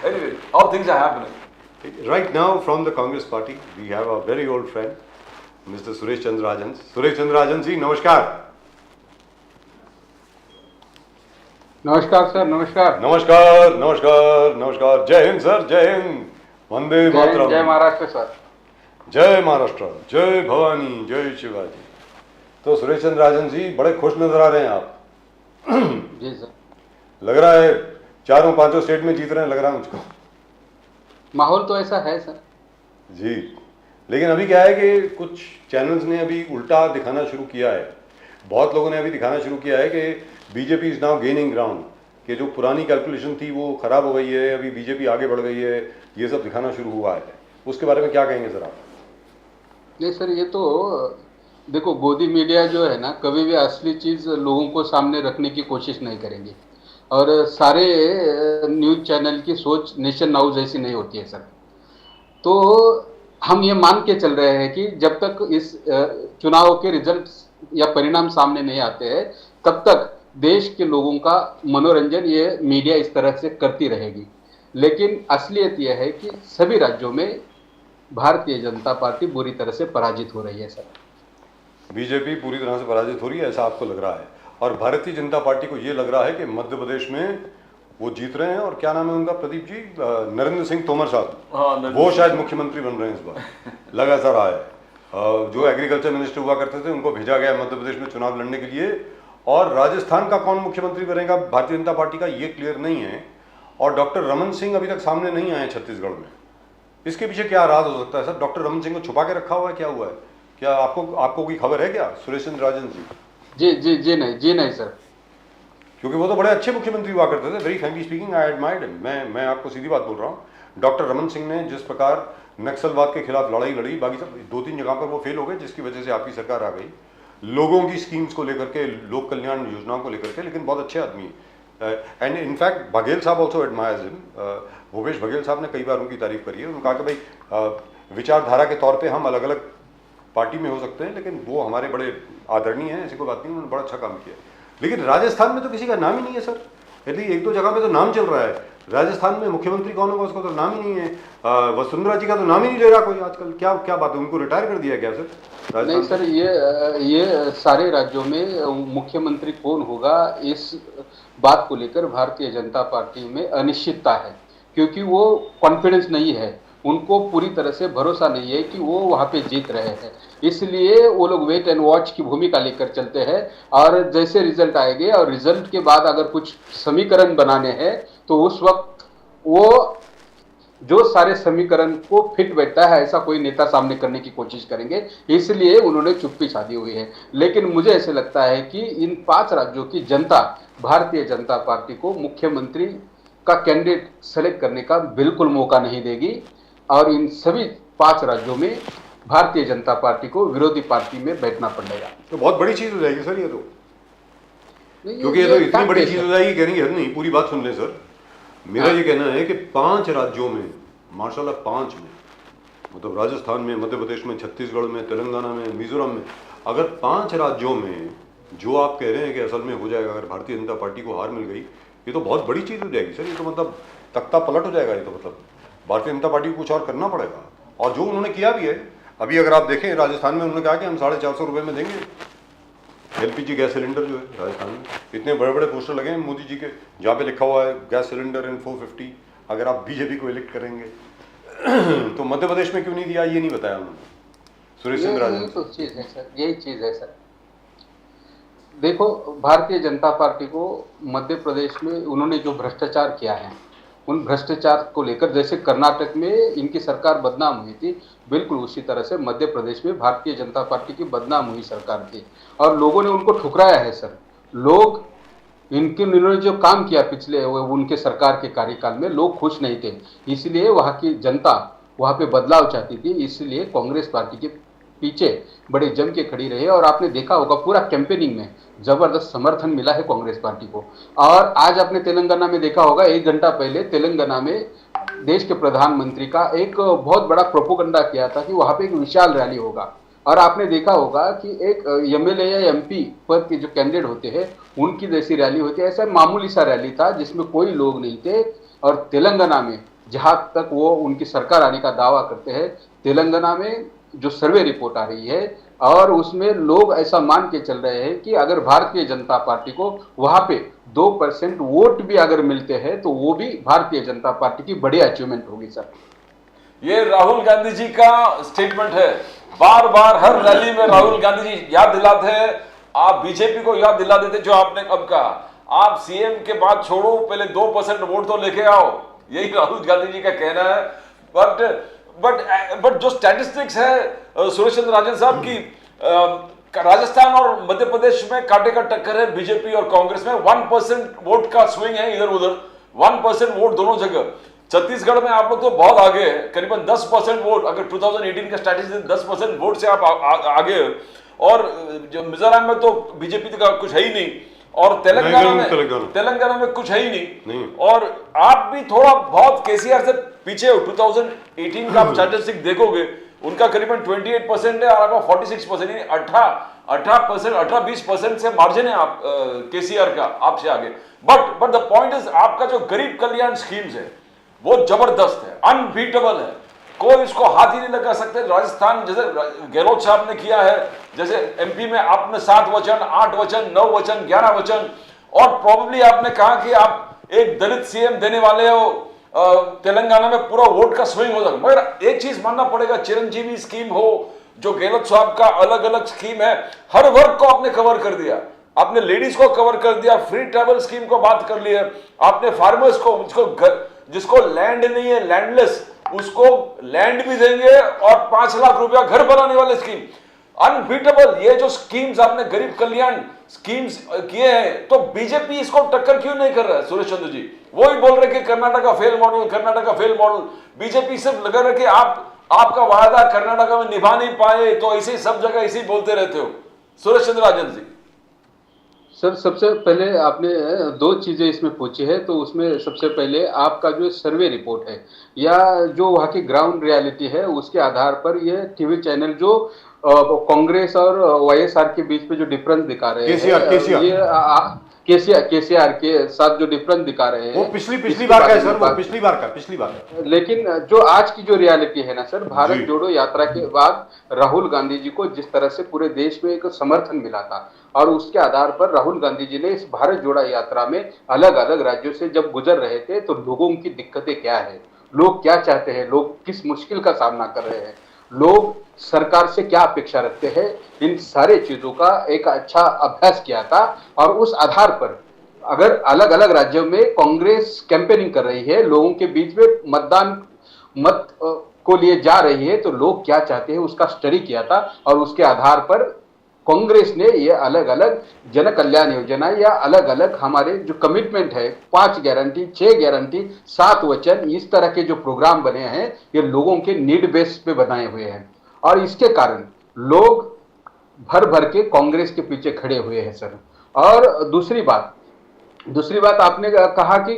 Anyway, how things are happening. Right now, from the Congress Party, we have a very old friend, Mr. Suresh Chandra Rajan. Suresh Chandra Rajan ji, namaskar. नमस्कार sir, नमस्कार। नमस्कार, नमस्कार, नमस्कार। जय Hind sir, जय हिंद। वंदे मातरम। जय Maharashtra sir. जय महाराष्ट्र, जय भवानी, जय शिवाजी। तो सुरेश चंद्र राजन जी बड़े खुश नजर आ रहे हैं आप। जी सर। लग रहा है 4-5 स्टेट में जीत रहे हैं, लग रहा है मुझको। माहौल तो ऐसा है सर जी, लेकिन अभी क्या है कि कुछ चैनल्स ने अभी उल्टा दिखाना शुरू किया है। बहुत लोगों ने अभी दिखाना शुरू किया है कि BJP is now gaining ground, कि जो पुरानी कैलकुलेशन थी वो खराब हो गई है, अभी बीजेपी आगे बढ़ गई है, ये सब दिखाना शुरू हुआ है। उसके बारे में क्या कहेंगे सर आप? नहीं सर, ये तो देखो, गोदी मीडिया जो है ना, कभी भी असली चीज लोगों को सामने रखने की कोशिश नहीं करेंगे, और सारे न्यूज चैनल की सोच नेशन नाउ जैसी नहीं होती है सर। तो हम ये मान के चल रहे हैं कि जब तक इस चुनाव के रिजल्ट या परिणाम सामने नहीं आते हैं, तब तक देश के लोगों का मनोरंजन ये मीडिया इस तरह से करती रहेगी। लेकिन असलियत यह है कि सभी राज्यों में भारतीय जनता पार्टी बुरी तरह से पराजित हो रही है सर। बीजेपी पूरी तरह से पराजित हो रही है, ऐसा आपको लग रहा है? और भारतीय जनता पार्टी को ये लग रहा है कि मध्य प्रदेश में वो जीत रहे हैं, और क्या नाम है उनका, प्रदीप जी, नरेंद्र सिंह तोमर साहब, वो शायद मुख्यमंत्री बन रहे हैं इस बार। लग ऐसा रहा है। जो एग्रीकल्चर मिनिस्टर हुआ करते थे उनको भेजा गया मध्य प्रदेश में चुनाव लड़ने के लिए, और राजस्थान का कौन मुख्यमंत्री बनेगा भारतीय जनता पार्टी का, ये क्लियर नहीं है। और डॉक्टर रमन सिंह अभी तक सामने नहीं आए छत्तीसगढ़ में। इसके पीछे क्या राज हो सकता है सर? डॉक्टर रमन सिंह को छुपा के रखा हुआ है, क्या हुआ है? क्या आपको कोई खबर है क्या सुरेश चंद्र राजन जी? जी नहीं सर। क्योंकि वो तो बड़े अच्छे मुख्यमंत्री हुआ करते थे, वेरी फ्रैंकली स्पीकिंग, आई एडमायर्ड हिम। मैं आपको सीधी बात बोल रहा हूँ। डॉक्टर रमन सिंह ने जिस प्रकार नक्सलवाद के खिलाफ लड़ाई लड़ी, बाकी सब 2-3 जगह पर वो फेल हो गए, जिसकी वजह से आपकी सरकार आ गई, लोगों की स्कीम्स को लेकर के, लोक कल्याण योजनाओं को लेकर के। लेकिन बहुत अच्छे आदमी, एंड इनफैक्ट बघेल साहब also admires him. Bhupesh Baghel साहब ने कई बार उनकी तारीफ करी है। उन्होंने कहा कि भाई विचारधारा के तौर पे हम अलग अलग पार्टी में हो सकते हैं, लेकिन वो हमारे बड़े आदरणीय हैं, ऐसी कोई बात नहीं, उन्होंने बड़ा अच्छा काम किया। लेकिन राजस्थान में तो किसी का नाम ही नहीं है सर। यदि 1-2 जगह पे तो नाम चल रहा है, राजस्थान में मुख्यमंत्री कौन होगा उसका तो नाम ही नहीं है। वसुंधरा जी का तो नाम ही नहीं ले रहा कोई आजकल। क्या बात है, उनको रिटायर कर दिया क्या सर? नहीं सर, ये सारे राज्यों में मुख्यमंत्री कौन होगा, इस बात को लेकर भारतीय जनता पार्टी में अनिश्चितता है, क्योंकि वो कॉन्फिडेंस नहीं है, उनको पूरी तरह से भरोसा नहीं है कि वो वहाँ पे जीत रहे हैं। इसलिए वो लोग वेट एंड वॉच की भूमिका लेकर चलते हैं, और जैसे रिजल्ट आएंगे और रिजल्ट के बाद अगर कुछ समीकरण बनाने हैं तो उस वक्त वो जो सारे समीकरण को फिट बैठता है ऐसा कोई नेता सामने करने की कोशिश करेंगे। इसलिए उन्होंने चुप्पी साधी हुई है। लेकिन मुझे ऐसे लगता है कि इन 5 राज्यों की जनता भारतीय जनता पार्टी को मुख्यमंत्री का कैंडिडेट सेलेक्ट करने का बिल्कुल मौका नहीं देगी, और इन सभी 5 राज्यों में भारतीय जनता पार्टी को विरोधी पार्टी में बैठना पड़ेगा। तो बहुत बड़ी चीज हो जाएगी सर ये तो, क्योंकि ये तो इतनी बड़ी चीज हो जाएगी, कहने की हद नहीं। पूरी बात सुन ले सर। मेरा ये कहना है कि 5 राज्यों में, माशाल्लाह 5 में, मतलब राजस्थान में, मध्य प्रदेश में, छत्तीसगढ़ में, तेलंगाना में, मिजोरम में, अगर 5 राज्यों में जो आप कह रहे हैं कि असल में हो जाएगा, अगर भारतीय जनता पार्टी को हार मिल गई, ये तो बहुत बड़ी चीज हो जाएगी सर। ये तो मतलब तख्ता पलट हो जाएगा। ये तो मतलब भारतीय जनता पार्टी को कुछ और करना पड़ेगा, और जो उन्होंने किया भी है। अभी अगर आप देखें राजस्थान में उन्होंने कहा कि हम 450 रुपये में देंगे LPG गैस सिलेंडर जो है राजस्थान में। इतने बड़े बड़े पोस्टर लगे हैं मोदी जी के, जहाँ पे लिखा हुआ है गैस सिलेंडर इन 450 अगर आप बीजेपी को इलेक्ट करेंगे। तो मध्य प्रदेश में क्यों नहीं दिया, ये नहीं बताया उन्होंने। सुरेश चंद्र राजन, यही तो चीज है सर, यही चीज है सर। देखो, भारतीय जनता पार्टी को मध्य प्रदेश में उन्होंने जो भ्रष्टाचार किया है, उन भ्रष्टाचार को लेकर, जैसे कर्नाटक में इनकी सरकार बदनाम हुई थी, बिल्कुल उसी तरह से मध्य प्रदेश में भारतीय जनता पार्टी की बदनाम हुई सरकार थी, और लोगों ने उनको ठुकराया है सर। लोग इन्होंने जो काम किया पिछले उनके सरकार के कार्यकाल में, लोग खुश नहीं थे, इसलिए वहाँ की जनता वहाँ पे बदलाव चाहती थी। इसलिए कांग्रेस पार्टी के पीछे बड़े जम के खड़ी रही, और आपने देखा होगा पूरा कैंपेनिंग में जबरदस्त समर्थन मिला है कांग्रेस पार्टी को। और आज आपने तेलंगाना में देखा होगा, 1 घंटा पहले तेलंगाना में देश के प्रधानमंत्री का एक बहुत बड़ा प्रोपोगंडा किया था कि वहां पे एक विशाल रैली होगा, और आपने देखा होगा कि एक MLA या MP पद के जो कैंडिडेट होते हैं उनकी जैसी रैली होती है। ऐसा मामूली सा रैली था जिसमें कोई लोग नहीं थे, और तेलंगाना में जहां तक वो उनकी सरकार आने का दावा करते हैं, तेलंगाना में जो सर्वे रिपोर्ट आ रही है और उसमें लोग ऐसा मान के चल रहे हैं कि अगर भारतीय जनता पार्टी को वहां पे 2% वोट भी अगर मिलते हैं तो वो भी भारतीय जनता पार्टी की बड़ी अचीवमेंट होगी सर। ये राहुल गांधी जी का स्टेटमेंट है। बार बार हर रैली में राहुल गांधी जी याद दिलाते हैं, आप बीजेपी को याद दिला देते जो आपने अब कहा, आप सीएम के बाद छोड़ो, पहले 2% वोट तो लेके आओ, यही राहुल गांधी जी का कहना है। बट जो स्टैटिस्टिक्स है सुरेश चंद्र राजन साहब की, राजस्थान और मध्य प्रदेश में कांटे का टक्कर है बीजेपी और कांग्रेस में, 1% वोट का स्विंग है इधर उधर, 1% वोट दोनों जगह। छत्तीसगढ़ में आप लोग तो बहुत आगे हैं, करीबन 10% वोट, अगर 2018 का स्टैटिस्टिक्स 10% वोट से आप आगे हैं। और जो मिजोरम में तो बीजेपी का कुछ है ही नहीं, और तेलंगाना में कुछ है ही नहीं। और आप भी थोड़ा बहुत केसीआर से पीछे हो, 2018 का आप स्टैटिस्टिक्स देखोगे, उनका करीबन 28% है और आपका 46%, यानी 18-20% से मार्जिन है आप केसीआर का आपसे आगे। बट द पॉइंट इज, आपका जो गरीब कल्याण स्कीम्स है वो जबरदस्त है, अनबीटेबल है, कोई इसको हाथ ही नहीं लगा सकते। राजस्थान जैसे गहलोत साहब ने किया है, जैसे एमपी में आपने 7 वचन, 8 वचन, 9 वचन, 11 वचन, और प्रोबेबली आपने कहा कि आप एक दलित सीएम देने वाले हो, तेलंगाना में पूरा वोट का स्विंग हो सकता। मगर एक चीज मानना पड़ेगा, चिरंजीवी स्कीम हो, जो गहलोत साहब का अलग अलग स्कीम है, हर वर्ग को आपने कवर कर दिया, आपने लेडीज को कवर कर दिया, फ्री ट्रैवल स्कीम को बात कर ली है आपने, फार्मर्स को, जिसको लैंड नहीं है, लैंडलेस, उसको लैंड भी देंगे, और 5 लाख रुपया घर बनाने वाले स्कीम, अनबीटेबल। ये जो स्कीम्स आपने गरीब कल्याण स्कीम्स किए हैं, तो बीजेपी इसको टक्कर क्यों नहीं कर रहा है सुरेश चंद्र जी? वो ही बोल रहे कि कर्नाटक का फेल मॉडल, कर्नाटक का फेल मॉडल। बीजेपी सिर्फ लगा रहे कि आपका वादा कर्नाटक में निभा नहीं पाए, तो ऐसे सब जगह ऐसे ही बोलते रहते हो। सुरेश चंद्र राजन जी। सर, सबसे पहले आपने 2 चीजें इसमें पूछी है, तो उसमें सबसे पहले आपका जो सर्वे रिपोर्ट है या जो वहाँ की ग्राउंड रियलिटी है, उसके आधार पर ये टीवी चैनल जो कांग्रेस और वाईएसआर के बीच में जो डिफरेंस दिखा रहे हैं, ये केसीआर के साथ जो डिफरेंस दिखा रहे हैं, वो पिछली बार का है सर, वो पिछली बार। लेकिन जो आज की जो रियलिटी है ना सर, भारत जोड़ो यात्रा के बाद राहुल गांधी जी को जिस तरह से पूरे देश में एक समर्थन मिला था, और उसके आधार पर राहुल गांधी जी ने इस भारत जोड़ा यात्रा में अलग अलग राज्यों से जब गुजर रहे थे, तो लोगों की दिक्कतें क्या है, लोग क्या चाहते हैं, लोग किस मुश्किल का सामना कर रहे हैं, लोग सरकार से क्या अपेक्षा रखते हैं, इन सारे चीजों का एक अच्छा अभ्यास किया था। और उस आधार पर अगर अलग अलग राज्यों में कांग्रेस कैंपेनिंग कर रही है, लोगों के बीच में मत को लिए जा रही है, तो लोग क्या चाहते हैं उसका स्टडी किया था, और उसके आधार पर कांग्रेस ने ये अलग अलग जन कल्याण योजना या अलग अलग हमारे जो कमिटमेंट है, 5 गारंटी, 6 गारंटी, 7 वचन, इस तरह के जो प्रोग्राम बने हैं, ये लोगों के नीड बेस पे बनाए हुए हैं, और इसके कारण लोग भर भर के कांग्रेस के पीछे खड़े हुए हैं सर। और दूसरी बात आपने कहा कि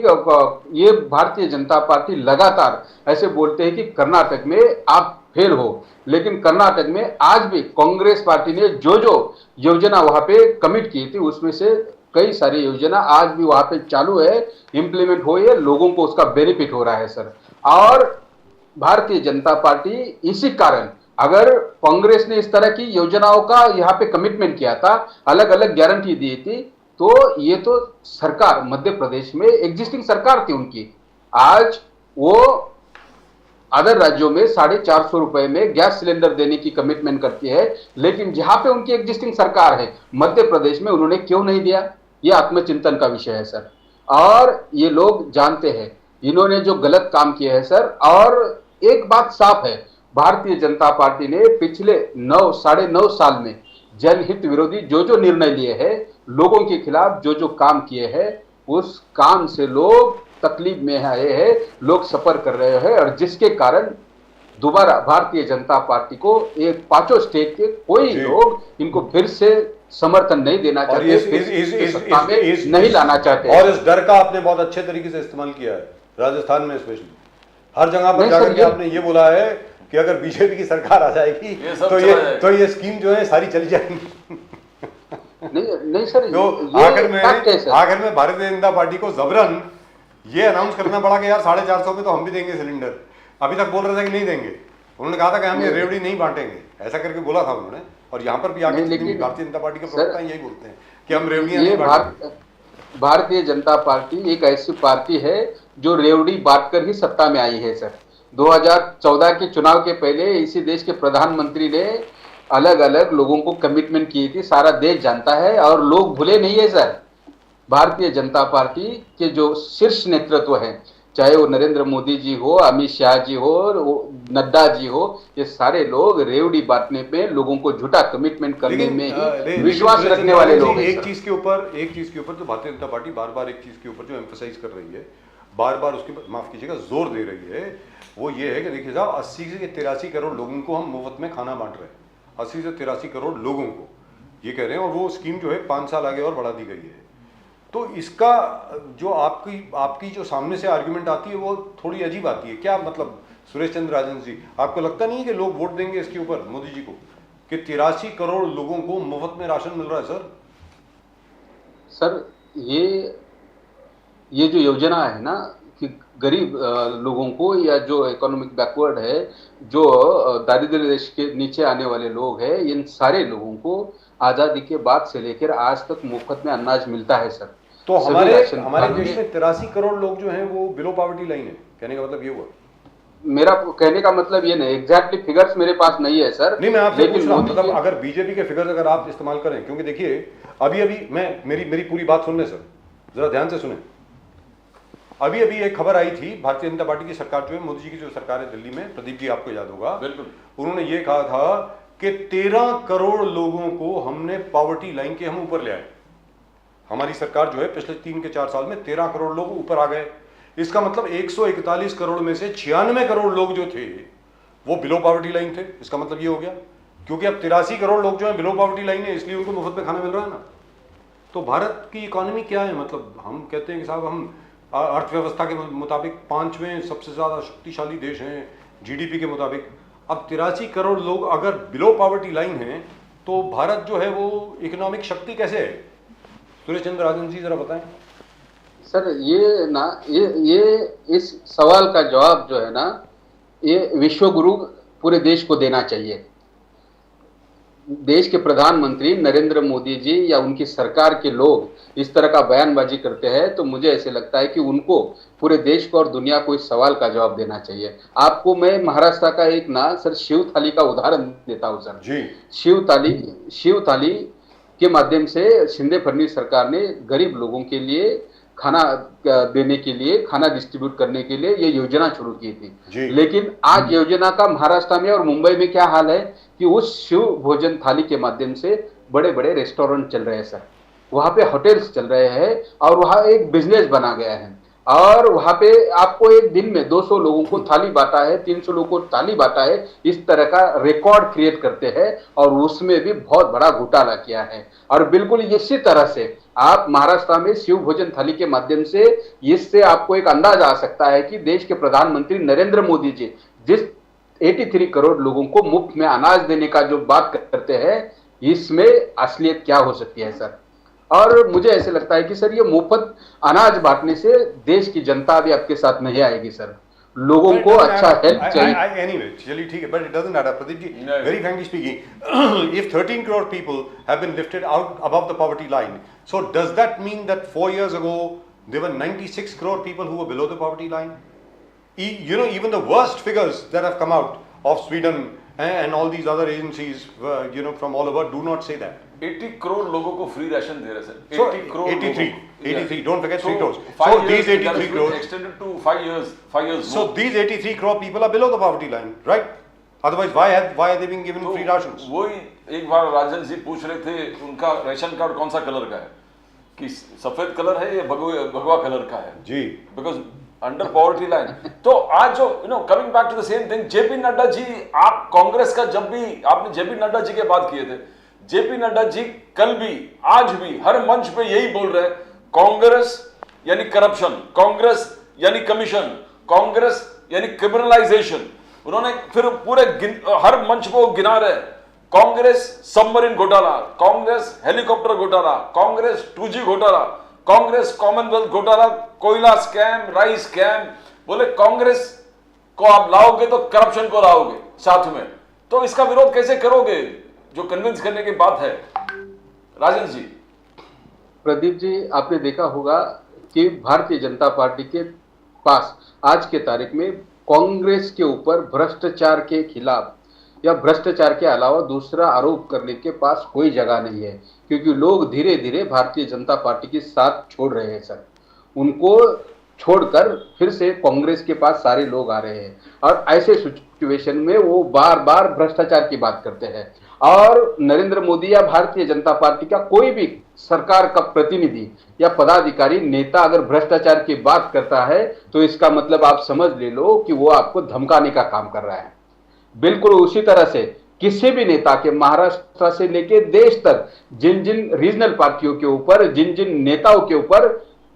ये भारतीय जनता पार्टी लगातार ऐसे बोलते हैं कि कर्नाटक में आप फेल हो, लेकिन कर्नाटक में आज भी कांग्रेस पार्टी ने जो जो योजना वहां पे कमिट की थी, उसमें से कई सारी योजना आज भी वहां पे चालू है, इंप्लीमेंट हो है, लोगों को उसका बेनिफिट हो रहा है सर। और भारतीय जनता पार्टी इसी कारण, अगर कांग्रेस ने इस तरह की योजनाओं का यहाँ पे कमिटमेंट किया था, अलग अलग गारंटी दी थी, तो ये तो सरकार मध्य प्रदेश में एग्जिस्टिंग सरकार थी उनकी, आज वो अदर राज्यों में 450 रुपए में गैस सिलेंडर देने की कमिटमेंट करती है, लेकिन जहां पे उनकी एग्जिस्टिंग सरकार है मध्य प्रदेश में, उन्होंने क्यों नहीं दिया? ये आत्मचिंतन का विषय है सर। और ये लोग जानते हैं इन्होंने जो गलत काम किया है सर। और एक बात साफ है, भारतीय जनता पार्टी ने पिछले 9-9.5 साल में जनहित विरोधी जो जो निर्णय लिए हैं, लोगों के खिलाफ जो जो काम किए हैं, उस काम से लोग तकलीफ में आए हैं, लोग सफर कर रहे हैं, और जिसके कारण दोबारा भारतीय जनता पार्टी को एक 5 स्टेट के कोई लोग इनको फिर से समर्थन नहीं देना चाहते, सत्ता में नहीं लाना चाहते। और इस डर का आपने बहुत अच्छे तरीके से इस्तेमाल किया है राजस्थान में, स्पेशली हर जगह पर जाकर के आपने ये बोला है कि अगर बीजेपी की सरकार आ जाएगी तो ये स्कीम जो है सारी चली जाएंगी। नहीं सर, तो आखिर में भारतीय जनता पार्टी को जबरन ये अनाउंस करना पड़ा कि यार 450 में तो हम भी देंगे सिलेंडर। अभी तक बोल रहे थे कि नहीं देंगे, उन्होंने कहा था कि हम ये रेवड़ी नहीं बांटेंगे, ऐसा करके बोला था उन्होंने। और यहाँ पर भी आगे भारतीय जनता पार्टी के प्रवक्ता यही बोलते हैं कि हम रेवड़ियां नहीं बांटेंगे। भारतीय जनता पार्टी एक ऐसी पार्टी है जो रेवड़ी बांटकर ही सत्ता में आई है सर। 2014 के चुनाव के पहले इसी देश के प्रधानमंत्री ने अलग अलग लोगों को कमिटमेंट की थी, सारा देश जानता है और लोग भूले नहीं है सर। भारतीय जनता पार्टी के जो शीर्ष नेतृत्व है, चाहे वो नरेंद्र मोदी जी हो, अमित शाह जी हो, नड्डा जी हो, ये सारे लोग रेवड़ी बांटने पे लोगों को झूठा कमिटमेंट करने में ही विश्वास रखने वाले लोग हैं। एक चीज के ऊपर तो भारतीय जनता पार्टी बार बार एक चीज के ऊपर जो एम्फसाइज कर रही है, बार बार उसके माफ कीजिएगा जोर दे रही है, वो ये है कि देखिए साहब 80 से 83 करोड़ लोगों को हम मुफ्त में खाना बांट रहे हैं। 80 से 83 करोड़ लोगों को ये कह रहे हैं, और वो स्कीम जो है 5 साल आगे और बढ़ा दी गई है। तो इसका जो आपकी जो सामने से आर्गुमेंट आती है वो थोड़ी अजीब आती है। क्या मतलब सुरेश चंद्र राजन जी, आपको लगता नहीं है कि लोग वोट देंगे इसके ऊपर मोदी जी को कि 83 करोड़ लोगों को मुफ्त में राशन मिल रहा है? सर ये जो योजना है ना कि गरीब लोगों को या जो इकोनॉमिक बैकवर्ड है, जो दारिद्र्य रेखा के नीचे आने वाले लोग हैं, इन सारे लोगों को आजादी के बाद से लेकर आज तक मुफ्त में अनाज मिलता है सर। तो हमारे देश में 83 करोड़ लोग जो हैं वो बिलो पॉवर्टी लाइन है, कहने का मतलब ये हुआ? मेरा कहने का मतलब ये नहीं, एग्जैक्टली फिगर्स मेरे पास नहीं है सर। नहीं, मैं आपसे पूछ रहा हूं, मतलब अगर बीजेपी के फिगर्स अगर आप इस्तेमाल करें, क्योंकि देखिए अभी मेरी पूरी बात सुन लें सर, जरा ध्यान से सुने। अभी एक खबर आई थी, भारतीय जनता पार्टी की सरकार जो है, मोदी जी की जो सरकार है दिल्ली में, प्रदीप जी आपको याद होगा, बिल्कुल, उन्होंने ये कहा था कि 13 करोड़ लोगों को हमने पॉवर्टी लाइन के हम ऊपर ले आए। हमारी सरकार जो है पिछले 3 के 4 साल में 13 करोड़ लोग ऊपर आ गए। इसका मतलब 141 करोड़ में से 96 करोड़ लोग जो थे वो बिलो पॉवर्टी लाइन थे। इसका मतलब ये हो गया, क्योंकि अब 83 करोड़ लोग जो है बिलो पॉवर्टी लाइन है, इसलिए उनको मुफ्त में खाना मिल रहा है ना। तो भारत की इकोनॉमी क्या है, मतलब हम कहते हैं कि साहब हम अर्थव्यवस्था के मुताबिक 5वें सबसे ज्यादा शक्तिशाली देश हैं जीडीपी के मुताबिक। अब 83 करोड़ लोग अगर बिलो पॉवर्टी लाइन है तो भारत जो है वो इकोनॉमिक शक्ति कैसे है? सुरेश चंद्र राजन जी जरा बताएं। सर ये इस सवाल का जवाब जो है ना, ये विश्व गुरु पूरे देश को देना चाहिए। देश के प्रधानमंत्री नरेंद्र मोदी जी या उनकी सरकार के लोग इस तरह का बयानबाजी करते हैं तो मुझे ऐसे लगता है कि उनको पूरे देश को और दुनिया को इस सवाल का जवाब देना चाहिए। आपको मैं महाराष्ट्र का एक ना सर शिव थाली का उदाहरण देता हूं सर जी। शिव थाली के माध्यम से शिंदे फडणवीस सरकार ने गरीब लोगों के लिए खाना देने के लिए, खाना डिस्ट्रीब्यूट करने के लिए ये योजना शुरू की थी। लेकिन आज योजना का महाराष्ट्र में और मुंबई में क्या हाल है कि उस शिव भोजन थाली के माध्यम से बड़े बड़े रेस्टोरेंट चल रहे हैं सर, वहां पे होटल्स चल रहे हैं और वहां एक बिजनेस बना गया है। और वहां पे आपको एक दिन में 200 लोगों को थाली बांटा है, 300 लोगों को थाली बांटा है, इस तरह का रिकॉर्ड क्रिएट करते हैं और उसमें भी बहुत बड़ा घोटाला किया है। और बिल्कुल इसी तरह से आप महाराष्ट्र में शिव भोजन थाली के माध्यम से इससे आपको एक अंदाज आ सकता है कि देश के प्रधानमंत्री नरेंद्र मोदी जी जिस 83 करोड़ लोगों को मुफ्त में अनाज देने का जो बात करते हैं, इसमें असलियत क्या हो सकती है सर। और मुझे ऐसे लगता है कि सर ये मुफ्त अनाज बांटने से देश की जनता भी आपके साथ नहीं आएगी सर, लोगों को अच्छा हेल्प चाहिए। Anyway, चलिए ठीक है, but it doesn't matter. Pradeep ji, very frankly speaking, if 13 crore people have been lifted out above the poverty line, so does that mean that 4 years ago there were 96 crore people who were below the poverty line? You know, even the worst figures that have come out of Sweden and all these other agencies, you know, from all over, do not say that. 80 crore लोगों को free ration दे रहे sir. 80 crore 83, don't forget 3 crores. So these 83 crores extended to 5 years. So these 83 crore people are below the poverty line, right? Otherwise, why are they being given free rations? वही एक बार राजन जी पूछ रहे थे उनका ration card कौन सा colour का है, कि सफेद कलर है या भगवा कलर का है जी, बिकॉज अंडर पॉवर्टी लाइन। तो आज जो coming back to the same thing, JP Nadda ji, आप कांग्रेस का जब भी आपने जेपी नड्डा जी की बात किए थे, जेपी नड्डा जी कल भी आज भी हर मंच पे यही बोल रहे हैं, कांग्रेस यानी करप्शन, कांग्रेस यानी कमीशन, कांग्रेस यानी क्रिमिनलाइजेशन। उन्होंने फिर पूरे हर मंच पे गिना रहे, कांग्रेस सबमरीन घोटाला, कांग्रेस हेलीकॉप्टर घोटाला, कांग्रेस 2G घोटाला। कांग्रेस कॉमनवेल्थ घोटाला, कोयला स्कैम, राइस स्कैम, बोले कांग्रेस को आप लाओगे तो करप्शन को लाओगे साथ में, तो इसका विरोध कैसे करोगे? जो कन्विंस करने की बात है। राजन जी। प्रदीप जी, आपने देखा होगा कि भारतीय जनता पार्टी के पास आज के तारीख में कांग्रेस के ऊपर भ्रष्टाचार के खिलाफ या भ्रष्टाचार के अलावा दूसरा आरोप करने के पास कोई जगह नहीं है, क्योंकि लोग धीरे धीरे भारतीय जनता पार्टी के साथ छोड़ रहे हैं सर। उनको छोड़कर फिर से कांग्रेस के पास सारे लोग आ रहे हैं और ऐसे सिचुएशन में वो बार बार भ्रष्टाचार की बात करते हैं। और नरेंद्र मोदी या भारतीय जनता पार्टी का कोई भी सरकार का प्रतिनिधि या पदाधिकारी नेता अगर भ्रष्टाचार की बात करता है तो इसका मतलब आप समझ ले लो कि वो आपको धमकाने का काम कर रहा है। बिल्कुल उसी तरह से किसी भी नेता के महाराष्ट्र से लेके देश तक जिन जिन रीजनल पार्टियों के ऊपर, जिन जिन नेताओं के ऊपर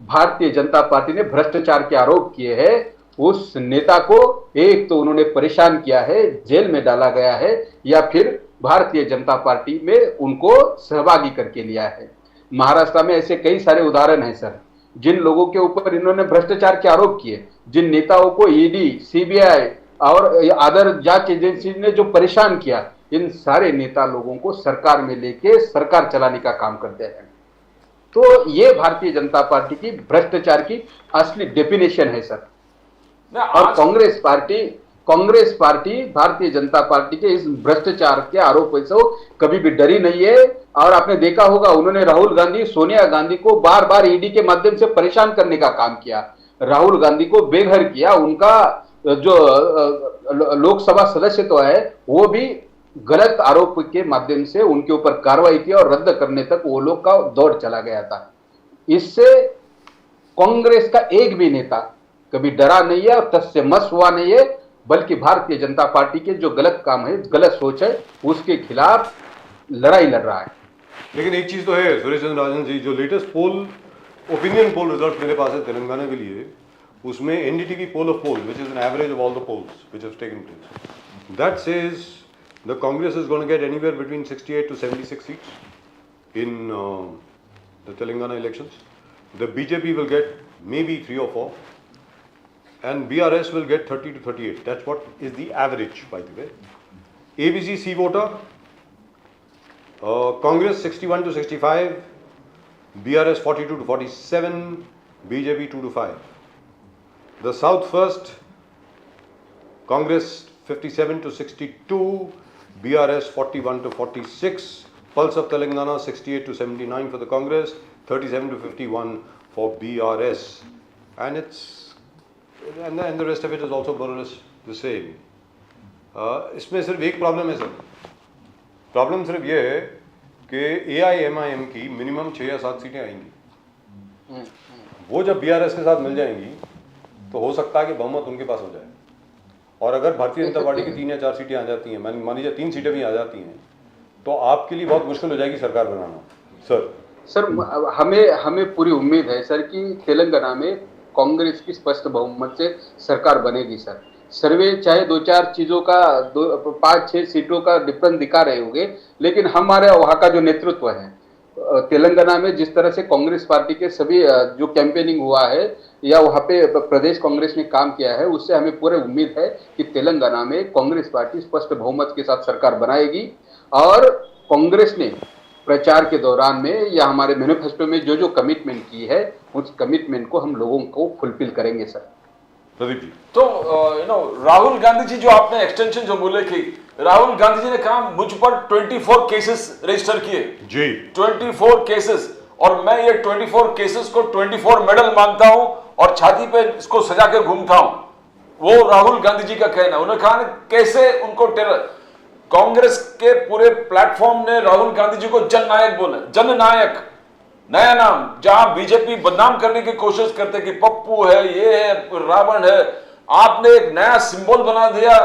भारतीय जनता पार्टी ने भ्रष्टाचार के आरोप किए हैं, उस नेता को एक तो उन्होंने परेशान किया है, जेल में डाला गया है, या फिर भारतीय जनता पार्टी में उनको सहभागी करके लिया है। महाराष्ट्र में ऐसे कई सारे उदाहरण हैं सर, जिन लोगों के ऊपर इन्होंने भ्रष्टाचार के आरोप किए, जिन नेताओं को ईडी, सीबीआई और अदर जांच एजेंसी ने जो परेशान किया, इन सारे नेता लोगों को सरकार में लेके सरकार चलाने का काम करते हैं। तो ये भारतीय जनता पार्टी की भ्रष्टाचार की असली डेफिनेशन है सर। और कांग्रेस पार्टी भारतीय जनता पार्टी के इस भ्रष्टाचार के आरोपों से कभी भी डरी नहीं है। और आपने देखा होगा उन्होंने राहुल गांधी, सोनिया गांधी को बार बार ईडी के माध्यम से परेशान करने का काम किया, राहुल गांधी को बेघर किया, उनका जो लोकसभा सदस्य तो है वो भी गलत आरोप के माध्यम से उनके ऊपर कार्रवाई की और रद्द करने तक वो लोग का दौर चला गया था। इससे कांग्रेस का एक भी नेता कभी डरा नहीं है और तस्य मस हुआ नहीं है, बल्कि भारतीय जनता पार्टी के जो गलत काम है, गलत सोच है, उसके खिलाफ लड़ाई लड़ रहा है। लेकिन एक चीज तो है सुरेश चंद्र राजन जी, जो latest poll, opinion poll result मेरे पास है तेलंगाना के लिए, उसमें NDTV poll of poll, which is an average of all the polls which have taken place, that says the Congress is going to get anywhere between 68 to 76 seats in the Telangana elections. The BJP will get maybe 3 or 4, and BRS will get 30 to 38. That's what is the average, by the way. ABC C voter, Congress 61 to 65, BRS 42 to 47, BJP 2 to 5. The South first, Congress 57 to 62, BRS 41 to 46, Pulse of Telangana 68 to 79 for the Congress, 37 to 51 for BRS, and the rest of it is also more or less the same. इसमें सिर्फ एक problem है sir, problem सिर्फ ये है कि AIMIM की minimum 6 या 7 सीटें आएंगी, वो जब BRS के साथ मिल जाएंगी तो हो सकता है कि बहुमत उनके पास हो जाए। और अगर भारतीय जनता पार्टी की 3 या 4 सीटें आ जाती हैं, मान लीजिए 3 सीटें भी आ जाती हैं, तो आपके लिए बहुत मुश्किल हो जाएगी सरकार बनाना। सर हमें पूरी उम्मीद है सर कि तेलंगाना में कांग्रेस की स्पष्ट बहुमत से सरकार बनेगी सर। सर्वे चाहे 2-4 चीजों का 5-6 सीटों का डिफरेंस दिखा रहे होंगे, लेकिन हमारे वहाँ का जो नेतृत्व है तेलंगाना में, जिस तरह से कांग्रेस पार्टी के सभी जो कैंपेनिंग हुआ है या वहाँ पे प्रदेश कांग्रेस ने काम किया है, उससे हमें पूरी उम्मीद है कि तेलंगाना में कांग्रेस पार्टी स्पष्ट बहुमत के साथ सरकार बनाएगी। और कांग्रेस ने प्रचार के दौरान में या हमारे मैनिफेस्टो में जो जो कमिटमेंट की है, उस कमिटमेंट को हम लोगों को फुलफिल करेंगे सर। प्रदीप जी, तो राहुल गांधी जी जो आपने एक्सटेंशन जो बोले कि राहुल गांधी जी ने कहा मुझ पर 24 केसेस रजिस्टर किए जी, 24 केसेस, और मैं ये 24 केसेस को 24 मेडल मानता हूं और छाती पे इसको सजा के घूमता हूं। वो राहुल गांधी जी का कहना। उन्होंने कहा कैसे उनको टेरर, कांग्रेस के पूरे प्लेटफॉर्म ने राहुल गांधी जी को जननायक बोला, जननायक, नया नाम। जहां बीजेपी बदनाम करने की कोशिश करते कि पप्पू है, ये है, रावण है, आपने एक नया सिंबल बना दिया,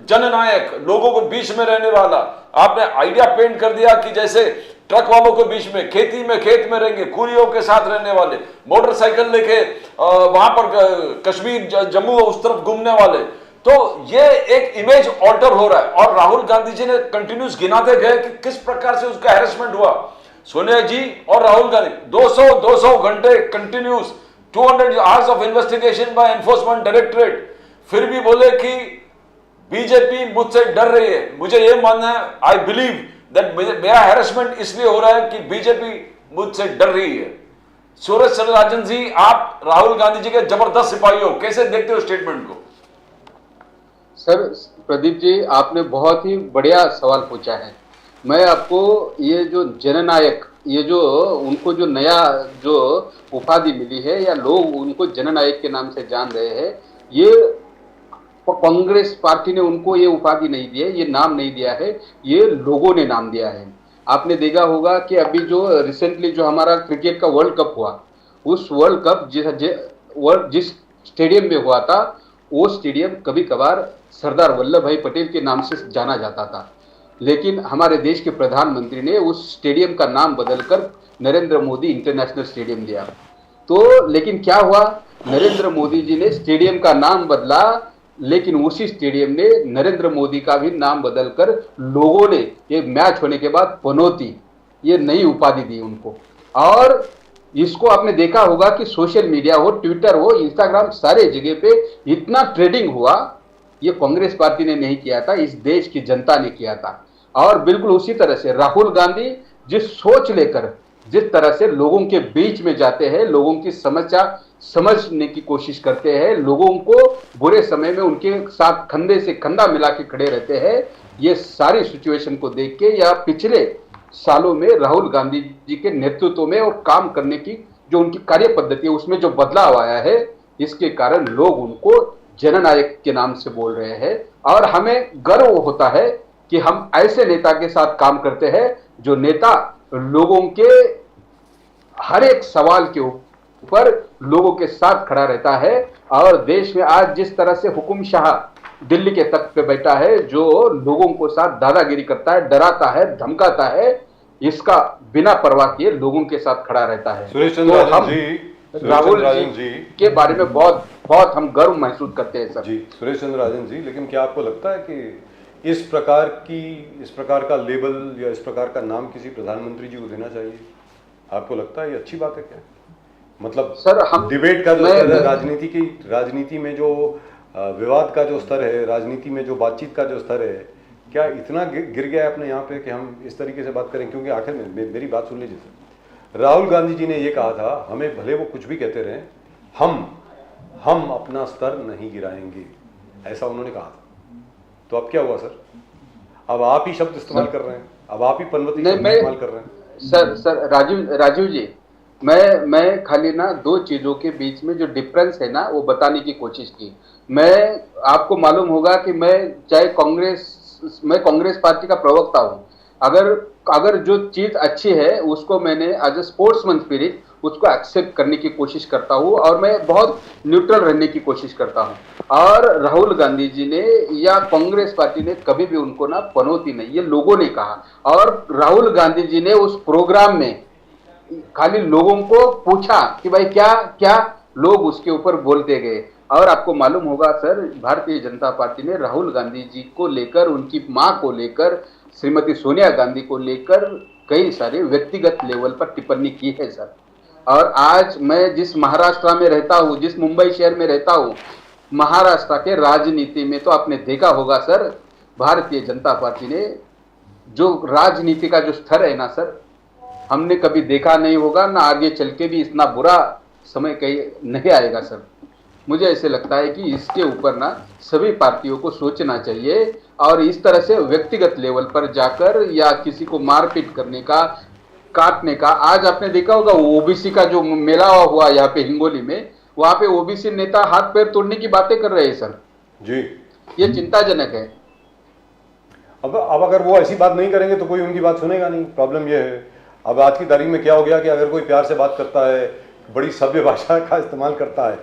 जननायक, लोगों को बीच में रहने वाला। आपने आइडिया पेंट कर दिया कि जैसे ट्रक वालों के बीच में, खेत में रहेंगे, कुलियों के साथ रहने वाले, मोटरसाइकिल लेके वहां पर कश्मीर, जम्मू उस तरफ घूमने वाले। तो ये एक इमेज ऑल्टर हो रहा है। और राहुल गांधी जी ने कंटिन्यूस गिनाते गए कि किस प्रकार से उसका हैरेसमेंट हुआ। सोनिया जी और राहुल गांधी 200 घंटे continuous 200 hours of investigation by enforcement directorate, फिर भी बोले कि बीजेपी मुझसे डर रही है। मुझे यह मानना है, आई बिलीव दैट मेरा हैरेसमेंट इसलिए हो रहा है कि बीजेपी मुझसे डर रही है। सूरज चंद्र राजन जी, आप राहुल गांधी जी के जबरदस्त सिपाही हो, कैसे देखते हो स्टेटमेंट को? सर प्रदीप जी, आपने बहुत ही बढ़िया सवाल पूछा है। मैं आपको ये जो जननायक, ये जो उनको जो नया जो उपाधि मिली है या लोग उनको जननायक के नाम से जान रहे हैं, ये कांग्रेस पार्टी ने उनको ये उपाधि नहीं दी है, ये नाम नहीं दिया है, ये लोगों ने नाम दिया है। आपने देखा होगा कि अभी जो रिसेंटली जो हमारा क्रिकेट का वर्ल्ड कप हुआ, उस वर्ल्ड कप जिस स्टेडियम में हुआ था, वो स्टेडियम कभी कभार सरदार वल्लभ भाई पटेल के नाम से जाना जाता था, लेकिन हमारे देश के प्रधानमंत्री ने उस स्टेडियम का नाम बदलकर नरेंद्र मोदी इंटरनेशनल स्टेडियम दिया। तो लेकिन क्या हुआ, नरेंद्र मोदी जी ने स्टेडियम का नाम बदला, लेकिन उसी स्टेडियम ने नरेंद्र मोदी का भी नाम बदलकर लोगों ने ये मैच होने के बाद पनौती, ये नई उपाधि दी उनको। और इसको आपने देखा होगा कि सोशल मीडिया हो, ट्विटर हो, इंस्टाग्राम, सारे जगह पे इतना ट्रेडिंग हुआ, ये कांग्रेस पार्टी ने नहीं किया था, इस देश की जनता ने किया था। और बिल्कुल उसी तरह से राहुल गांधी जिस सोच लेकर जिस तरह से लोगों के बीच में जाते हैं, लोगों की समस्या समझने की कोशिश करते हैं, लोगों को बुरे समय में उनके साथ कंधे से कंधा मिला के खड़े रहते हैं, ये सारी सिचुएशन को देख के या पिछले सालों में राहुल गांधी जी के नेतृत्व में और काम करने की जो उनकी कार्य पद्धति है, उसमें जो बदलाव आया है, इसके कारण लोग उनको जननायक के नाम से बोल रहे हैं। और हमें गर्व होता है कि हम ऐसे नेता के साथ काम करते हैं, जो नेता लोगों के हर एक सवाल के ऊपर लोगों के साथ खड़ा रहता है। और देश में आज जिस तरह से हुकुम शाह दिल्ली के तख्त पे बैठा है, जो लोगों को साथ दादागिरी करता है, डराता है, धमकाता है, इसका बिना परवाह किए लोगों के साथ खड़ा रहता है। सुरेश चंद्र राजन जी, राहुल जी के बारे में बहुत बहुत हम गर्व महसूस करते हैं सर। जी सुरेश चंद्र राजन जी, लेकिन क्या आपको लगता है कि इस प्रकार का लेबल या इस प्रकार का नाम किसी प्रधानमंत्री जी को देना चाहिए? आपको लगता है ये अच्छी बात है क्या? मतलब सर हम डिबेट का जो स्तर है, राजनीति में जो विवाद का जो स्तर है, राजनीति में जो बातचीत का जो स्तर है, क्या इतना गिर गया है अपने यहाँ पे कि हम इस तरीके से बात करें? क्योंकि आखिर में मेरी बात सुन लीजिए सर, राहुल गांधी जी ने ये कहा था, हमें भले वो कुछ भी कहते रहे, हम अपना स्तर नहीं गिराएंगे, ऐसा उन्होंने कहा था। तो अब क्या हुआ सर? अब आप ही शब्द इस्तेमाल कर रहे हैं, अब आप ही पनवती शब्द इस्तेमाल कर रहे हैं। सर राजीव जी, मैं खाली ना दो चीजों के बीच में जो डिफरेंस है ना, वो बताने की कोशिश की। मैं आपको मालूम होगा कि मैं कांग्रेस पार्टी का प्रवक्ता हूँ। अगर जो चीज अच्छी है उसको मैंने एज ए स्पोर्ट्समैन स्पिरिट उसको एक्सेप्ट करने की कोशिश करता हूँ, और मैं बहुत न्यूट्रल रहने की कोशिश करता हूँ। और राहुल गांधी जी ने या कांग्रेस पार्टी ने कभी भी उनको ना पनौती नहीं, ये लोगों ने कहा। और राहुल गांधी जी ने उस प्रोग्राम में खाली लोगों को पूछा कि भाई क्या क्या, लोग उसके ऊपर बोलते गए। और आपको मालूम होगा सर, भारतीय जनता पार्टी ने राहुल गांधी जी को लेकर, उनकी मां को लेकर, श्रीमती सोनिया गांधी को लेकर कई सारे व्यक्तिगत लेवल पर टिप्पणी की है सर। और आज मैं जिस महाराष्ट्र में रहता हूँ, जिस मुंबई शहर में रहता हूँ, महाराष्ट्र के राजनीति में तो आपने देखा होगा सर, भारतीय जनता पार्टी ने जो राजनीति का जो स्तर है ना सर, हमने कभी देखा नहीं होगा, ना आगे चल के भी इतना बुरा समय कहीं नहीं आएगा सर। मुझे ऐसे लगता है कि इसके ऊपर ना सभी पार्टियों को सोचना चाहिए, और इस तरह से व्यक्तिगत लेवल पर जाकर या किसी को मारपीट करने का, काटने का, आज आपने देखा होगा ओबीसी का जो मेला हुआ यहाँ पे हिंगोली में, वहां पे ओबीसी नेता हाथ पैर तोड़ने की बातें कर रहे हैं सर जी। ये चिंताजनक है। अब अगर वो ऐसी बात नहीं करेंगे तो कोई उनकी बात सुनेगा नहीं। प्रॉब्लम ये है, अब आज की तारीख में क्या हो गया कि अगर कोई प्यार से बात करता है, बड़ी सभ्य भाषा का इस्तेमाल करता है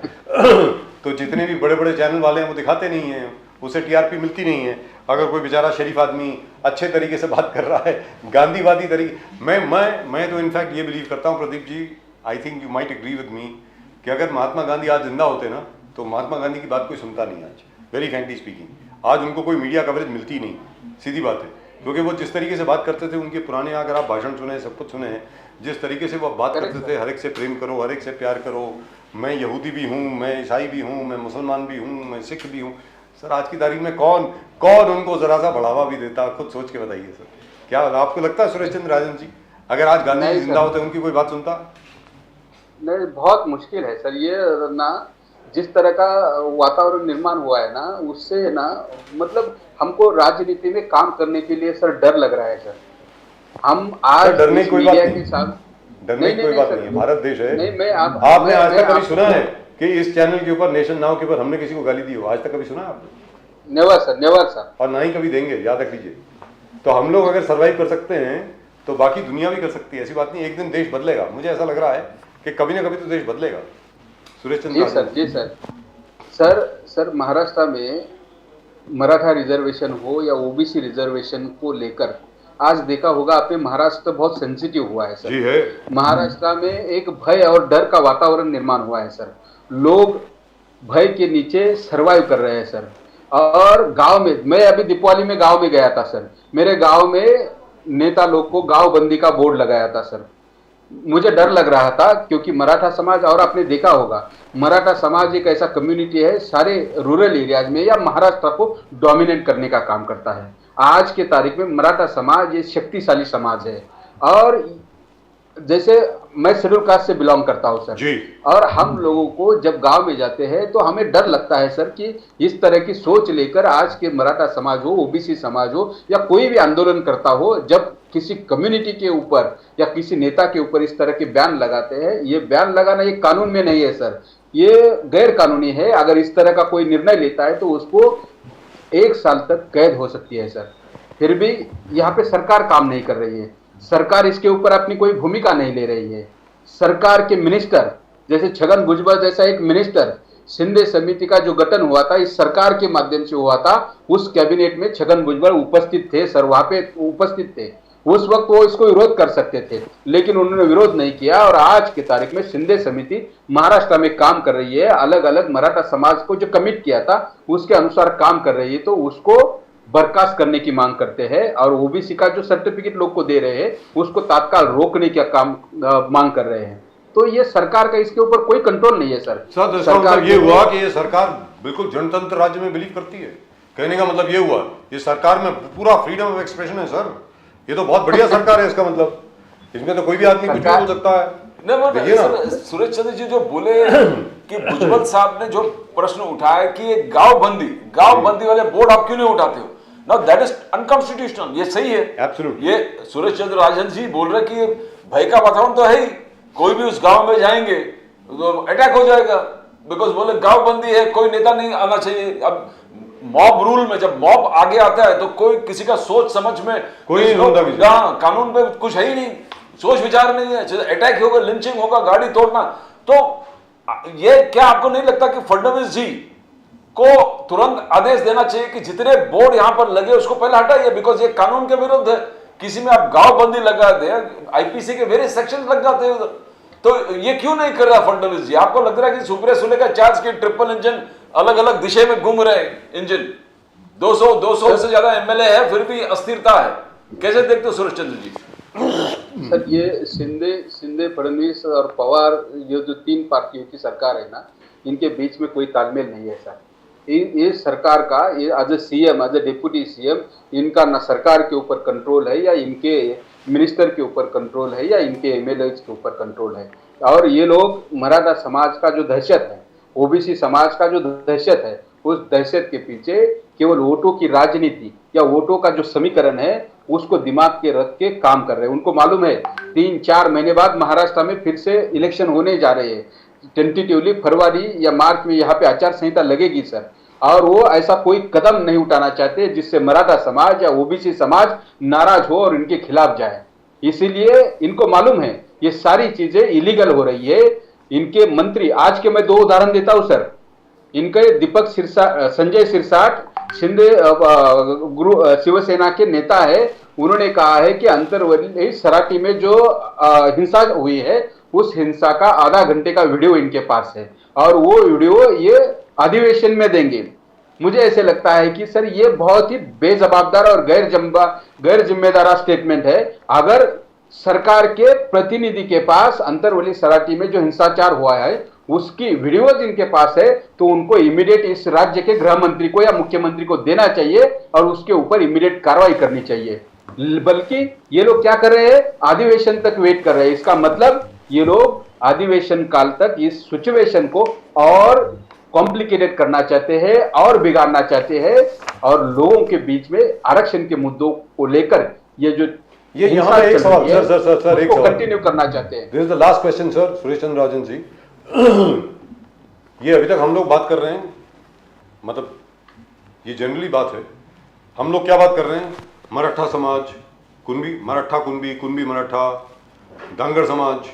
तो जितने भी बड़े बड़े चैनल वाले हैं वो दिखाते नहीं हैं, उसे टीआरपी मिलती नहीं है। अगर कोई बेचारा शरीफ आदमी अच्छे तरीके से बात कर रहा है, गांधीवादी तरीके, मैं तो इनफैक्ट ये बिलीव करता हूँ Pradeep ji, I think you might agree with me, कि अगर महात्मा गांधी आज जिंदा होते ना, तो महात्मा गांधी की बात कोई सुनता नहीं आज, वेरी फ्रैंकली स्पीकिंग। आज उनको कोई मीडिया कवरेज मिलती नहीं, सीधी बात है। क्योंकि वो जिस तरीके से बात करते थे, उनके पुराने अगर आप भाषण सुने, सब कुछ सुने, जिस तरीके से वो बात करते थे, हर एक से प्रेम करो, हर एक से प्यार करो, मैं यहूदी भी हूँ, मैं ईसाई भी हूँ, मैं मुसलमान भी हूँ, मैं सिख भी हूँ। सर आज की तारीख में कौन उनको जरा सा बढ़ावा भी देता, खुद सोच के बताइए सर। क्या आपको लगता है सुरेश चंद्र राजन जी अगर आज गांधी जी जिंदा होते उनकी कोई बात सुनता? नहीं, बहुत मुश्किल है सर। ये ना जिस तरह का वातावरण निर्माण हुआ है ना, उससे ना मतलब हमको राजनीति में काम करने के लिए सर डर लग रहा है सर। हम आज डरने की कोई बात मीडिया नहीं, के साथ डरने की कोई बात नहीं है, भारत देश है। नहीं, मैं आपने आज तक कभी सुना है कि इस चैनल के ऊपर, नेशन नाउ के ऊपर हमने किसी को गाली दी हो? आज तक कभी सुना है आपने? Never sir, never sir. और ना ही कभी देंगे, याद रख लीजिए। तो हम लोग अगर सर्वाइव कर सकते हैं तो बाकी दुनिया भी कर सकती है। ऐसी बात नहीं, एक दिन देश बदलेगा। मुझे ऐसा लग रहा है कि कभी ना कभी तो देश बदलेगा। सुरेश चंद्र जी सर, जी सर। सर महाराष्ट्र में मराठा रिजर्वेशन हो या ओबीसी रिजर्वेशन को लेकर आज देखा होगा आपने, महाराष्ट्र बहुत सेंसिटिव हुआ है सर। जी है। महाराष्ट्र में एक भय और डर का वातावरण निर्माण हुआ है सर। लोग भय के नीचे सरवाइव कर रहे हैं सर। और गांव में, मैं अभी दीपावली में गांव में गया था सर। मेरे गांव में नेता लोग को गांव बंदी का बोर्ड लगाया था सर। मुझे डर लग रहा था क्योंकि मराठा समाज, और आपने देखा होगा मराठा समाज एक ऐसा कम्युनिटी है सारे रूरल एरियाज में या महाराष्ट्र को डोमिनेट करने का काम करता है। आज के तारीख में मराठा समाज ये शक्तिशाली समाज है। और जैसे मैं शेड्यूल कास्ट से बिलोंग करता हूँ सर जी। और हम लोगों को जब गांव में जाते हैं तो हमें डर लगता है सर कि इस तरह की सोच लेकर आज के मराठा समाज हो, ओबीसी समाज हो या कोई भी आंदोलन करता हो, जब किसी कम्युनिटी के ऊपर या किसी नेता के ऊपर इस तरह के बयान लगाते हैं, ये बयान लगाना ये कानून में नहीं है सर, ये गैर कानूनी है। अगर इस तरह का कोई निर्णय लेता है तो उसको 1 साल तक कैद हो सकती है सर। फिर भी यहाँ पे सरकार काम नहीं कर रही है। सरकार इसके ऊपर अपनी कोई भूमिका नहीं ले रही है। सरकार के मिनिस्टर जैसे छगन भुजबल जैसा एक मिनिस्टर, शिंदे समिति का जो गठन हुआ था इस सरकार के माध्यम से हुआ था, उस कैबिनेट में छगन भुजबल उपस्थित थे सर, वहां पे उपस्थित थे। उस वक्त वो इसको विरोध कर सकते थे लेकिन उन्होंने विरोध नहीं किया। और आज की तारीख में शिंदे समिति महाराष्ट्र में काम कर रही है, अलग अलग मराठा समाज को जो कमिट किया था उसके अनुसार काम कर रही है। तो उसको बर्खास्त करने की मांग करते हैं और ओबीसी का जो सर्टिफिकेट लोग को दे रहे हैं उसको तत्काल रोकने का काम मांग कर रहे हैं। तो ये सरकार का इसके ऊपर कोई कंट्रोल नहीं है सर। सरकार ये हुआ कि ये सरकार बिल्कुल जनतंत्र राज्य में बिलीव करती है। कहने का मतलब ये हुआ ये सरकार में पूरा फ्रीडम ऑफ एक्सप्रेशन है सर। ये तो बहुत बढ़िया सरकार है, इसका मतलब इसमें तो कोई भी आदमी कुछ भी बोल सकता है। नहीं, सुरेश चंद्र जी जो बोले कि भुजबल साहब ने जो प्रश्न उठाया कि ये गांव बंदी वाले बोर्ड आप क्यों नहीं उठाते हो, नाउ दैट इज अनकॉन्स्टिट्यूशनल। ये सही है, एब्सोल्युटली। ये सुरेश चंद्र राजन जी बोल रहे कि भय का वातावरण तो है ही, कोई भी उस गांव में जाएंगे तो अटैक हो जाएगा, बिकॉज बोले गांव बंदी है, कोई नेता नहीं आना चाहिए। अब मॉब रूल में जब मॉब आगे आता है तो कोई किसी का सोच समझ में कोई कानून पे कुछ है ही नहीं, सोच विचार नहीं है, अटैक होगा, लिंचिंग होगा, गाड़ी तोड़ना। तो ये क्या आपको नहीं लगता कि फडणवीस जी को तुरंत आदेश देना चाहिए कि जितने बोर्ड यहां पर लगे उसको पहले हटाइए, बिकॉज ये कानून के विरुद्ध है। किसी में आप गांव बंदी लगा दे, आईपीसी के वेरियस सेक्शन लग जाते हैं उधर, तो ये क्यों नहीं कर रहा फडणवीस जी? आपको लग रहा है कि सुप्रिया सुले का चार्ज की ट्रिपल इंजन अलग अलग दिशा में घूम रहे इंजन, 200 से ज्यादा एमएलए है फिर भी अस्थिरता है, कैसे देखते हो सुरेश चंद्र जी? सर ये शिंदे फडणवीस और पवार, ये जो 3 पार्टियों की सरकार है ना, इनके बीच में कोई तालमेल नहीं है सर। ये सरकार का, ये as a CM, as a deputy CM, इनका ना सरकार के ऊपर कंट्रोल है या इनके मिनिस्टर के ऊपर कंट्रोल है या इनके एमएलए के ऊपर कंट्रोल है। और ये लोग मराठा समाज का जो दहशत है, ओबीसी समाज का जो दहशत है, उस दहशत के पीछे केवल वोटों की राजनीति या वोटों का जो समीकरण है उसको दिमाग के रख के काम कर रहे हैं। उनको मालूम है 3-4 महीने बाद महाराष्ट्र में फिर से इलेक्शन होने जा रहे हैं, टेंटेटिवली फरवरी या मार्च में यहाँ पे आचार संहिता लगेगी सर। और वो ऐसा कोई कदम नहीं उठाना चाहते जिससे मराठा समाज या ओबीसी समाज नाराज हो और इनके खिलाफ जाए। इसीलिए इनको मालूम है ये सारी चीजें इलीगल हो रही है। इनके मंत्री, आज के मैं 2 उदाहरण देता हूं सर। इनके संजय सिरसाट शिंदे शिवसेना के नेता है, उन्होंने कहा है कि अंतरवर्ती सराटी में जो हिंसा हुई है उस हिंसा का आधा घंटे का वीडियो इनके पास है और वो वीडियो ये अधिवेशन में देंगे। मुझे ऐसे लगता है कि सर ये बहुत ही बेजवाबदार और गैर जिम्मेदार स्टेटमेंट है। अगर सरकार के प्रतिनिधि के पास अंतरवली सराठी में जो हिंसाचार हुआ है उसकी वीडियोज इनके पास है तो उनको इमीडिएट इस राज्य के गृह मंत्री को या मुख्यमंत्री को देना चाहिए और उसके ऊपर इमीडिएट कार्रवाई करनी चाहिए। बल्कि ये लोग क्या कर रहे हैं, अधिवेशन तक वेट कर रहे हैं। इसका मतलब ये लोग अधिवेशन काल तक इस सिचुएशन को और कॉम्प्लिकेटेड करना चाहते हैं और बिगाड़ना चाहते हैं और लोगों के बीच में आरक्षण के मुद्दों को लेकर ये यहाँ एक सवाल सर एक सवाल कंटिन्यू करना चाहते हैं। This is the last question sir, Suresh Chandra Rajan ji. ये अभी तक हम लोग बात कर रहे हैं, मतलब ये जनरली बात है, हम लोग क्या बात कर रहे हैं, मराठा समाज, कुंभी मराठा, दांगड़ समाज,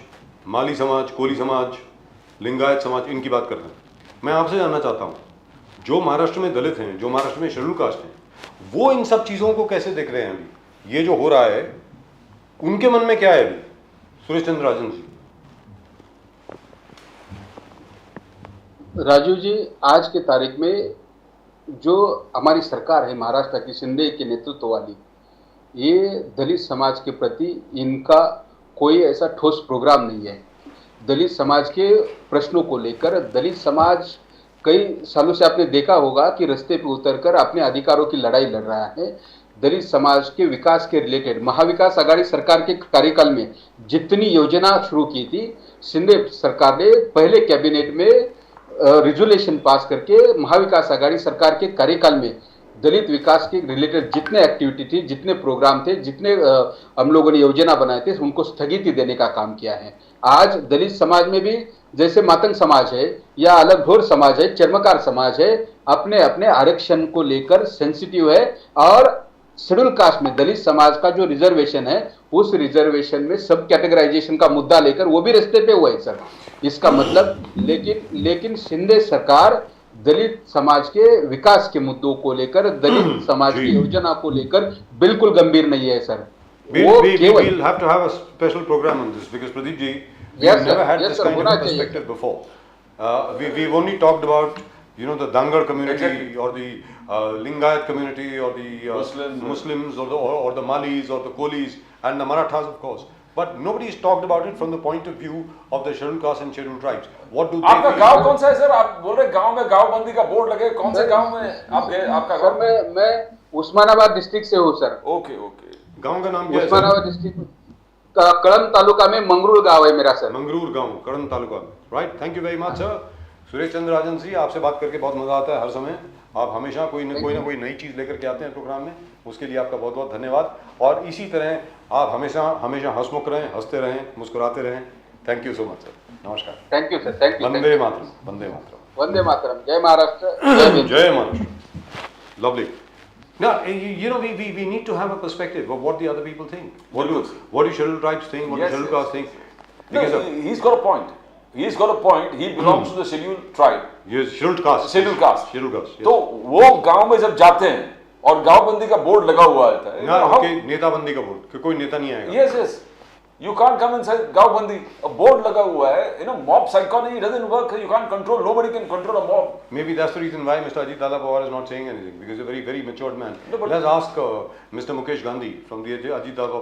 माली समाज, कोली समाज, लिंगायत समाज, इनकी बात कर रहे हैं। मैं आपसे जानना चाहता हूं, जो महाराष्ट्र में दलित हैं, जो महाराष्ट्र में शेड्यूल कास्ट हैं, वो इन सब चीजों को कैसे देख रहे हैं? अभी ये जो हो रहा है उनके मन में क्या है अभी? सुरेश चंद्र राजन जी। राजू जी, आज के तारीख में जो हमारी सरकार है महाराष्ट्र की, शिंदे के नेतृत्व वाली, ये दलित समाज के प्रति इनका कोई ऐसा ठोस प्रोग्राम नहीं है। दलित समाज के प्रश्नों को लेकर दलित समाज कई सालों से आपने देखा होगा कि रास्ते पे उतरकर अपने अधिकारों की लड़ाई लड़ रहा है। दलित समाज के विकास के रिलेटेड महाविकास आघाड़ी सरकार के कार्यकाल में जितनी योजना शुरू की थी, शिंदे सरकार ने पहले कैबिनेट में रिजोल्यूशन पास करके महाविकास आघाड़ी सरकार के कार्यकाल में दलित विकास के रिलेटेड जितने एक्टिविटी थी, जितने प्रोग्राम थे, जितने हम लोगों ने योजना बनाए थे, उनको स्थगिति देने का काम किया है। आज दलित समाज में भी जैसे मातंग समाज है या अलग ढोर समाज है, चर्मकार समाज है, अपने अपने आरक्षण को लेकर सेंसिटिव है और शेड्यूल कास्ट में दलित समाज का जो रिजर्वेशन है उस रिजर्वेशन में सब कैटेगराइजेशन का मुद्दा लेकर वो भी रास्ते पे हुआ है सर। इसका मतलब लेकिन शिंदे सरकार दलित समाज के विकास के मुद्दों को लेकर, दलित समाज की योजना को लेकर बिल्कुल गंभीर नहीं है sir. We'll have to have a special program on this because Pradeep ji, we've never had this kind of perspective before. We've only talked about, you know, the Dangar community or the Lingayat community or the Muslims or the Malis or the Kolis and the Marathas, of course. But nobody has talked about it from the point of view of the scheduled castes and scheduled tribes. What do they आपका feel? गांव कौन सा है sir? आप बोल रहे गांव में गांव बंदी का बोर्ड लगे, कौन से गांव में आप गए? आपका गांव? सर मैं उस्मानाबाद डिस्ट्रिक्ट से हूँ सर। Okay okay. गांव का नाम क्या है? उस्मानाबाद डिस्ट्रिक्ट कड़म तालुका में मंगरूर गांव है मेरा सर। मंगरूर गांव, कड़म तालुका में। Right, thank you very much sir. Suresh Chandra Rajan ji, आपसे बात करके बहुत मजा आता है हर समय। आप हमेशा कोई ना कोई नई चीज लेकर के आते हैं प्रोग्राम में, उसके लिए आपका बहुत बहुत धन्यवाद। और इसी तरह आप हमेशा हंसमुख रहें, हंसते रहें, मुस्कुराते रहें। Thank you so much sir. नमस्कार। Thank you sir. Thank you. Vande Mataram, Vande Mataram, Vande Mataram. जय महाराष्ट्र, जय Maharashtra. Lovely. Now, you know, we need to have a perspective of what the other people think. What do scheduled tribes think? What do scheduled castes think? No, he's got a point. He's got a point. He belongs to the scheduled tribe. Yes, scheduled caste. Scheduled caste. Scheduled caste. yes. तो वो गांव में जब जाते हैं और गांव बंदी का बोर्ड लगा हुआ रहता है, ना ओके, नेता बंदी का बोर्ड, कि कोई नेता नहीं आएगा। Yes, yes. You can't come inside गांव बंदी, a board लगा हुआ है, you know, mob psychology doesn't work. You can't control. Nobody can control a mob. Maybe that's the reason why Mr. Ajit Dada Pawar is not saying anything, because he's a very, very matured man. No, but- Let's ask Mr. Mukesh Gandhi from the Ajit Dada